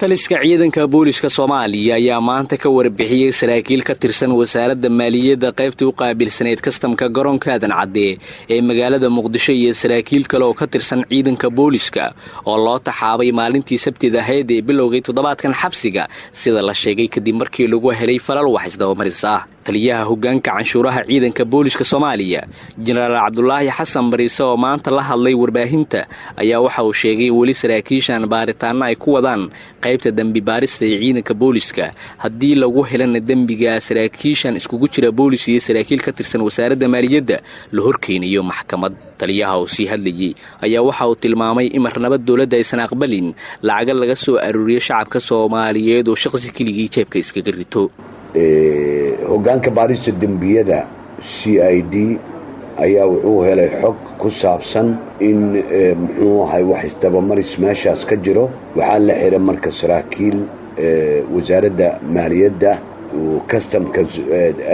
taliska ciidanka booliska Soomaaliya ayaa maanta ka warbixiyay saraakiil ka tirsan wasaaradda maaliyadda qaybta u qaabilsaneed kastamka garoonka Aadan Cadde ee magaalada Muqdisho iyo saraakiil kale oo ka tirsan ciidanka booliska oo loo taxaabay maalintii Sabtida ahayd ee bilowgay toddobaadkan xabsiga sida la sheegay kadib markii lagu helay falal wax isdabamaris ah. taliyaha hoggaanka canshuuraha ciidanka booliska Soomaaliya Generaal Cabdullaahi Xasan Bariise oo maanta la hadlay warbaahinta ayaa waxa uu sheegay wali saraakiishan baaritaano ay ku wadaan qaybta dambi baarista ee ciidanka booliska haddii lagu helana dambiga saraakiishan iskugu jira boolis iyo saraakiil ka tirsan wasaaradda maaliyadda la horkeenayo maxkamad. taliyaha oo sii hadlayay ayaa waxa uu tilmaamay in marnaba dawladda aysan aqbalin lacag laga soo aruuriyo shacabka Soomaaliyeed oo shaqsi keligii jeebka iskaga rito. hoggaanka baarista dambiyada CID ayaa wuxuu helay xog ku saabsan in wax isdabamaris meeshaas ka jiro. waxaa la xiray marka saraakiil wasaaradda maaliyadda kastamka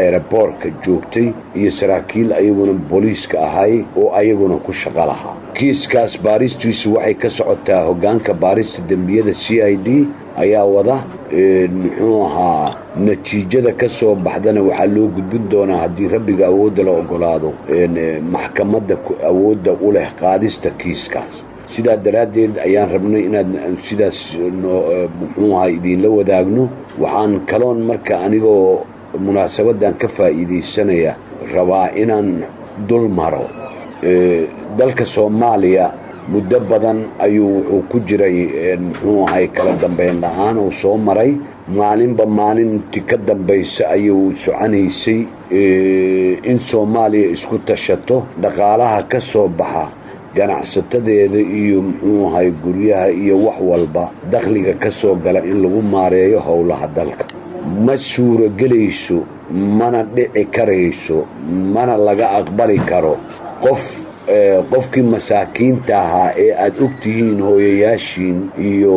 aeroportka joogtay iyo saraakiil ayaguna booliiska ahay oo ayaguna ku shaqo lahaa. kiiskaas baaristiisu waxay ka socotaa hoggaanka baarista dambiyada CID ayaa wada natiijada ka soo baxdana waxaa loo gudbin doonaa haddii rabbiga awoodda la ogolaado maxkamadda awoodda u leh qaadista kiiskaas. sidaa daraaddeed ayaan rabnay inaad sidaas idinla wadaagno. waxaan kaloon marka anigoo munaasabadan ka faa'iidaysanaya rabaa inaan dul maro dalka Soomaaliya muddo badan ayuu wuxuu ku jiray kala dambeyn la'aan oo soo maray. maalinba maalintii ka dambaysa ayuu soconaysay in Soomaaliya isku tashato dhaqaalaha ka soo baxa ganacsatadeeda iyo guryaha iyo wax walba dakhliga ka soo gala in lagu maareeyo howlaha dalka. ma suuragelayso, mana dhici karayso, mana laga aqbali karo qofkii masaakiinta ahaa ee aad ogtihiin hooyayaashiin iyo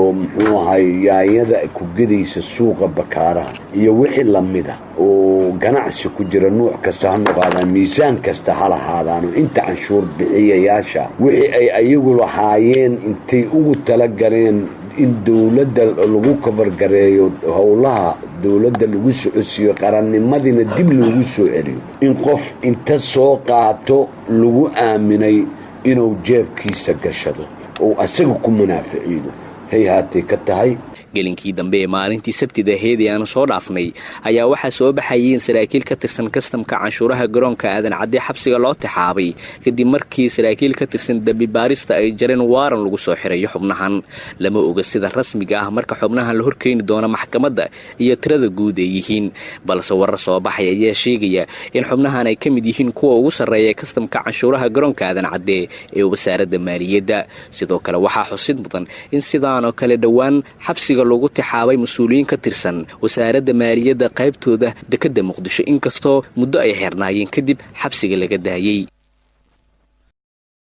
yaayada ku gedaysa suuqa bakaaraha iyo wixii lamida oo ganacsi ku jira nuuc kasta ha noqdaan miisaan kasta ha lahaadaan inta canshuur bixiyayaasha wixii ay ayagu lahaayeen intay ugu talagaleen in dawladda lagu kabargareeyo howlaha dawladda lagu socodsiiyo qarannimadina dib loogu soo celiyo in qof inta soo qaato lagu aaminay inuu jeebkiisa gashado oo asaga ku munaaficiyo hay haatay ka tahay. gelinkii dambe ee maalintii Sabtida ahayd ee aan soo dhaafnay ayaa waxaa soo baxayeen saraakiil ka tirsan kastamka canshuuraha garoonka Aadan Cadde xabsiga loo taxaabay kadib markii saraakiil ka tirsan dambi baarista ay jareen waaran lagu soo xiray xubnahan. lama oga sida rasmiga ah marka xubnahan la horkeeni doono maxkamadda iyo tirada guud ee yihiin, balse warar soo baxay ayaa sheegaya in xubnahan ay kamid yihiin kuwa ugu sareeya kastamka canshuuraha garoonka Aadan Cadde ee wasaaradda maaliyadda. sidoo kale waxaa xusid mudan in sidaan oo kale dhawaan xabsiga lagu taxaabay mas'uuliyiin ka tirsan wasaaradda maaliyadda qaybtooda dekedda Muqdisho inkastoo muddo ay xirnaayeen kadib xabsiga laga daayay.